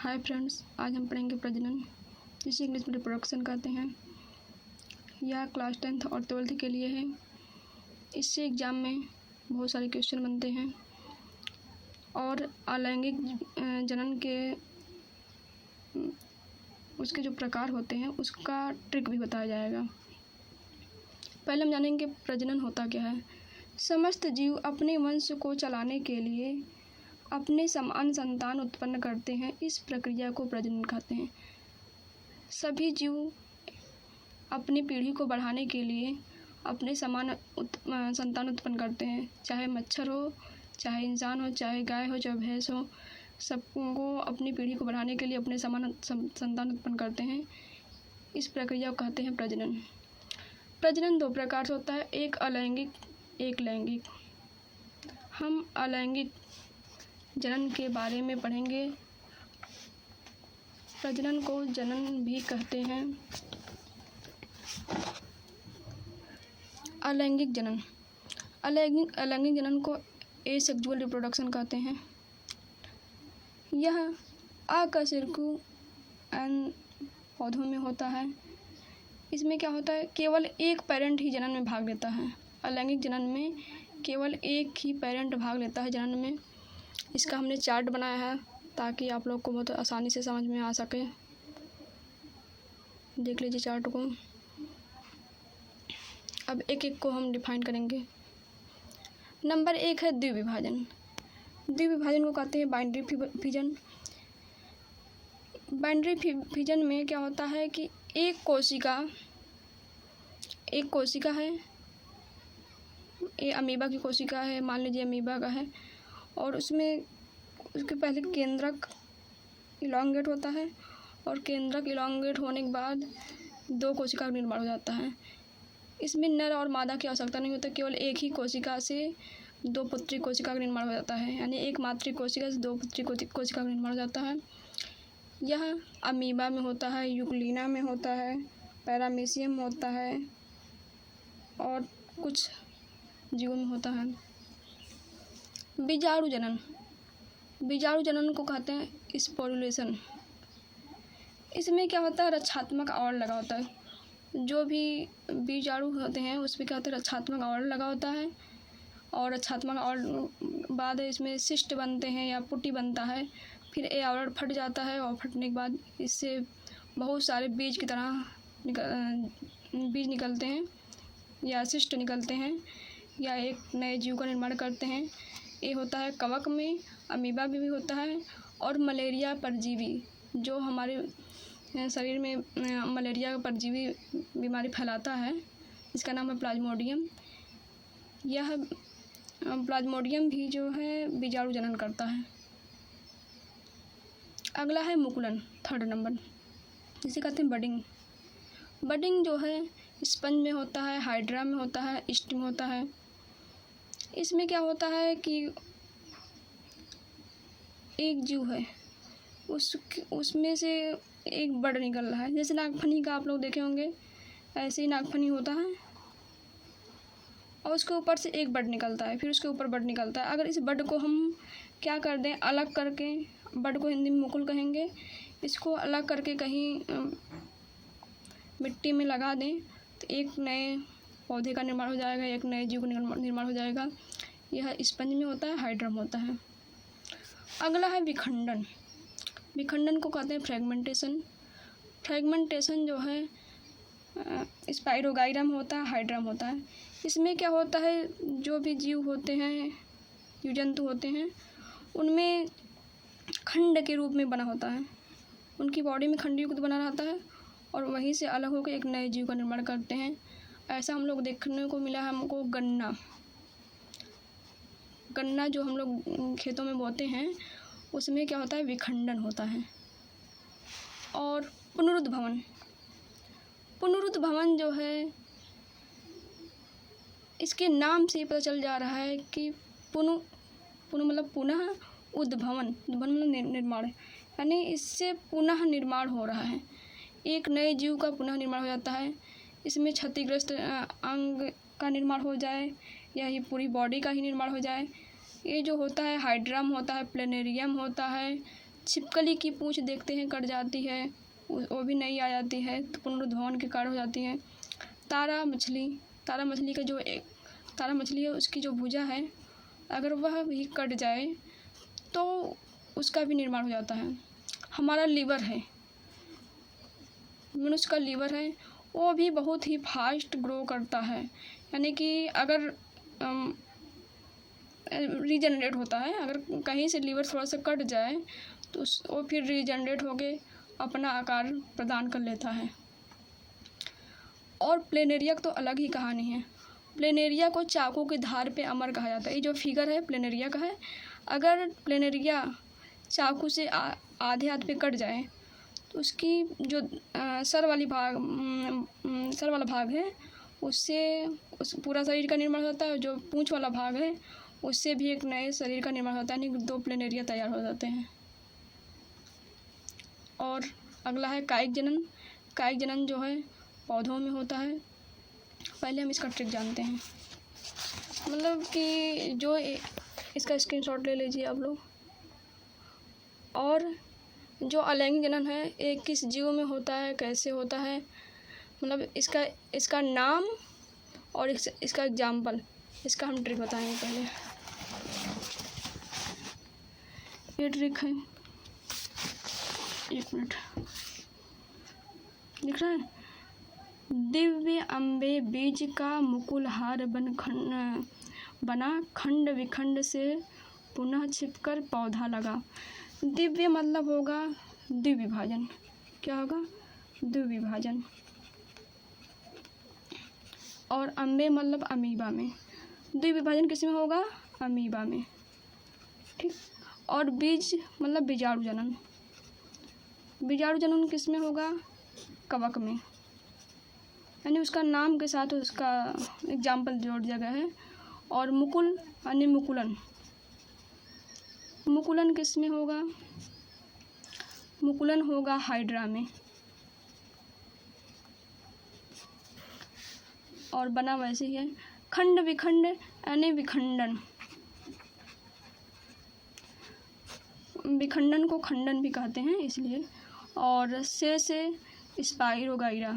Hi friends, आज हम पढ़ेंगे प्रजनन, जिसे इंग्लिश में रिप्रोडक्शन कहते हैं। यह क्लास 10th और 12th के लिए है। इससे एग्ज़ाम में बहुत सारे क्वेश्चन बनते हैं और अलैंगिक जनन के उसके जो प्रकार होते हैं उसका ट्रिक भी बताया जाएगा। पहले हम जानेंगे प्रजनन होता क्या है। समस्त जीव अपने वंश को चलाने के लिए अपने समान संतान उत्पन्न करते हैं। इस प्रक्रिया को प्रजनन कहते हैं। सभी जीव अपनी पीढ़ी को बढ़ाने के लिए अपने समान संतान उत्पन्न करते हैं। चाहे मच्छर हो, चाहे इंसान हो, चाहे गाय हो, चाहे भैंस हो, सबको अपनी पीढ़ी को बढ़ाने के लिए अपने समान संतान उत्पन्न करते हैं। इस प्रक्रिया को कहते हैं प्रजनन। प्रजनन दो प्रकार से होता है, एक अलैंगिक, एक लैंगिक। हम अलैंगिक जनन के बारे में पढ़ेंगे। प्रजनन को जनन भी कहते हैं। अलैंगिक जनन, अलैंगिक जनन को एसेक्सुअल रिप्रोडक्शन कहते हैं। यह अकशेरुकी पौधों में होता है। इसमें क्या होता है, केवल एक पेरेंट ही जनन में भाग लेता है। अलैंगिक जनन में केवल एक ही पेरेंट भाग लेता है जनन में। इसका हमने चार्ट बनाया है ताकि आप लोग को बहुत आसानी से समझ में आ सके। देख लीजिए चार्ट को। अब एक एक को हम डिफाइन करेंगे। नंबर 1 है द्विविभाजन। द्विविभाजन को कहते हैं बाइनरी फिजन। बाइनरी फिजन में क्या होता है कि एक कोशिका है, ये अमीबा की कोशिका है, मान लीजिए अमीबा का है, और उसमें उसके पहले केंद्रक इलॉन्गेट होता है और केंद्रक इलॉन्गेट होने के बाद दो कोशिका का निर्माण हो जाता है। इसमें नर और मादा की आवश्यकता नहीं होती, केवल एक ही कोशिका से दो पुत्री कोशिका का निर्माण हो जाता है, यानी एक मातृ कोशिका से दो पुत्री कोशिका का निर्माण हो जाता है। यह अमीबा में होता है, यूग्लिना में होता है, पैरामीशियम में होता है और कुछ जीवों में होता है। बीजाणु जनन, बीजाणु जनन को कहते हैं स्पोरुलेशन। इसमें क्या होता है, रक्षात्मक आवरण लगा होता है। जो भी बीजाणु होते हैं उस पर क्या होता है, रक्षात्मक आवरण लगा होता है, और रक्षात्मक आवरण बाद इसमें शिष्ट बनते हैं या पुटी बनता है। फिर ये आवरण फट जाता है और फटने के बाद इससे बहुत सारे बीज की तरह बीज निकलते हैं या शिष्ट निकलते हैं या एक नए जीव का निर्माण करते हैं। ये होता है कवक में, अमीबा में भी होता है, और मलेरिया परजीवी जो हमारे शरीर में मलेरिया परजीवी बीमारी फैलाता है, इसका नाम है प्लाज्मोडियम। यह प्लाज्मोडियम भी जो है बीजाणु जनन करता है। अगला है मुकुलन, 3rd नंबर, जिसे कहते हैं बडिंग। बडिंग जो है स्पंज में होता है, हाइड्रा में होता है, ईस्ट में होता है। इसमें क्या होता है कि एक जीव है, उसमें से एक बड निकल रहा है। जैसे नागफनी का आप लोग देखे होंगे, ऐसे ही नागफनी होता है और उसके ऊपर से एक बड निकलता है, फिर उसके ऊपर बड निकलता है। अगर इस बड को हम क्या कर दें, अलग करके, बड को हिंदी में मुकुल कहेंगे, इसको अलग करके कहीं मिट्टी में लगा दें तो एक नए पौधे का निर्माण हो जाएगा, एक नए जीव का निर्माण हो जाएगा। यह स्पंज में होता है, हाइड्रा में होता है। अगला है विखंडन। विखंडन को कहते हैं फ्रेगमेंटेशन। फ्रेगमेंटेशन जो है स्पाइरोगाइरा में होता है, हाइड्रा में होता है। इसमें क्या होता है, जो भी जीव होते हैं, जीव जंतु होते हैं, उनमें खंड के रूप में बना होता है, उनकी बॉडी में खंडयुक्त बना रहता है और वहीं से अलग होकर एक नए जीव का निर्माण करते हैं। ऐसा हम लोग देखने को मिला है हमको गन्ना जो हम लोग खेतों में बोते हैं, उसमें क्या होता है, विखंडन होता है। और पुनरुद्भवन जो है, इसके नाम से पता चल जा रहा है कि पुनु मतलब पुनः उद्भवन, मतलब निर्माण, यानी इससे पुनः निर्माण हो रहा है, एक नए जीव का पुनः निर्माण हो जाता है। इसमें क्षतिग्रस्त अंग का निर्माण हो जाए या ये पूरी बॉडी का ही निर्माण हो जाए। ये जो होता है हाइड्रा में होता है, प्लेनेरियम होता है, छिपकली की पूँछ देखते हैं कट जाती है, वो भी नहीं आ जाती है तो पुनरुद्भवन के कारण हो जाती है। तारा मछली का जो एक तारा मछली है उसकी जो भुजा है अगर वह भी कट जाए तो उसका भी निर्माण हो जाता है। हमारा लीवर है, मनुष्य का लीवर है, वो भी बहुत ही फास्ट ग्रो करता है, यानी कि अगर रीजनरेट होता है, अगर कहीं से लीवर थोड़ा सा कट जाए तो वो फिर रीजनरेट होके अपना आकार प्रदान कर लेता है। और प्लेनेरिया तो अलग ही कहानी है। प्लेनेरिया को चाकू की धार पे अमर कहा जाता है। ये जो फिगर है प्लेनेरिया का है। अगर प्लेनेरिया चाकू से आधे हाथ पे कट जाए तो उसकी जो सर वाला भाग है उससे उस पूरा शरीर का निर्माण होता है। जो पूँछ वाला भाग है उससे भी एक नए शरीर का निर्माण होता है, यानी 2 प्लेनेरिया तैयार हो जाते हैं। और अगला है कायिक जनन। कायिक जनन जो है पौधों में होता है। पहले हम इसका ट्रिक जानते हैं, मतलब कि जो इसका स्क्रीनशॉट ले लीजिए आप लोग। और जो अलैंगिक जनन है ये किस जीव में होता है, कैसे होता है, मतलब इसका नाम और इसका एग्जाम्पल, इसका हम ट्रिक बताएंगे। पहले ये ट्रिक है, एक मिनट, दिख रहा है। दिव्य अम्बे बीज का मुकुलहार बना खंड विखंड से पुनः छिपकर पौधा लगा। दिव्य मतलब होगा द्विविभाजन। क्या होगा? द्विविभाजन। और अम्बे मतलब अमीबा में। द्विविभाजन किस में होगा? अमीबा में, ठीक। और बीज मतलब बीजाणु जनन। बीजाणु जनन किस में होगा? कवक में, यानी उसका नाम के साथ उसका एग्जाम्पल जोड़ दिया गया है। और मुकुल यानी मुकुलन। मुकुलन किस में होगा? मुकुलन होगा हाइड्रा में। और बना वैसे ही है। खंड विखंड यानी विखंडन। विखंडन को खंडन भी कहते हैं इसलिए। और से स्पाइरोगाइरा।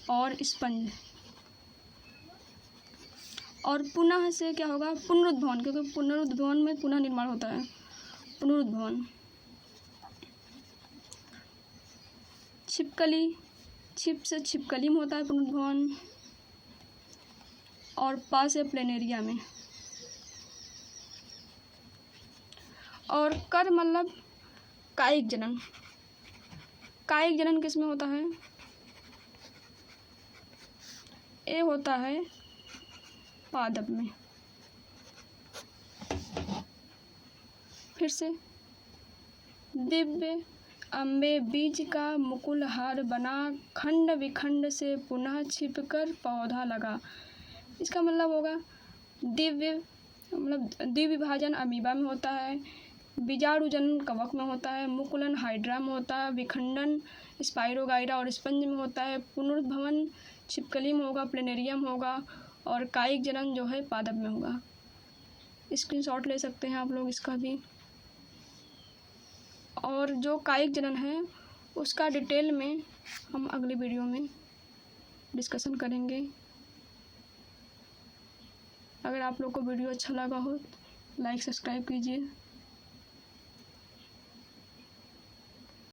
और स्पंज। और पुनः से क्या होगा? पुनरुद्भवन, क्योंकि पुनरुद्भवन में पुनः निर्माण होता है। पुनरुद्भवन। छिपकली, छिप से छिपकली में होता है पुनरुद्भवन। और पा से प्लेनेरिया में। और कर मतलब कायिक जनन। कायिक जनन किस में होता है? ये होता है पादप में। फिर से, दिव्य अम्बे बीज का मुकुलहार बना खंड विखंड से पुनः छिपकर पौधा लगा। इसका मतलब होगा दिव्य मतलब द्विविभाजन अमीबा में होता है, बीजाणु जनन कवक में होता है, मुकुलन हाइड्रा में होता है, विखंडन स्पाइरोगाइरा और स्पंज में होता है, पुनरुद्भवन छिपकली में होगा, प्लेनेरिया में होगा, और कायिक जनन जो है पादप में होगा। स्क्रीनशॉट ले सकते हैं आप लोग इसका भी। और जो कायिक जनन है उसका डिटेल में हम अगली वीडियो में डिस्कशन करेंगे। अगर आप लोग को वीडियो अच्छा लगा हो लाइक सब्सक्राइब कीजिए।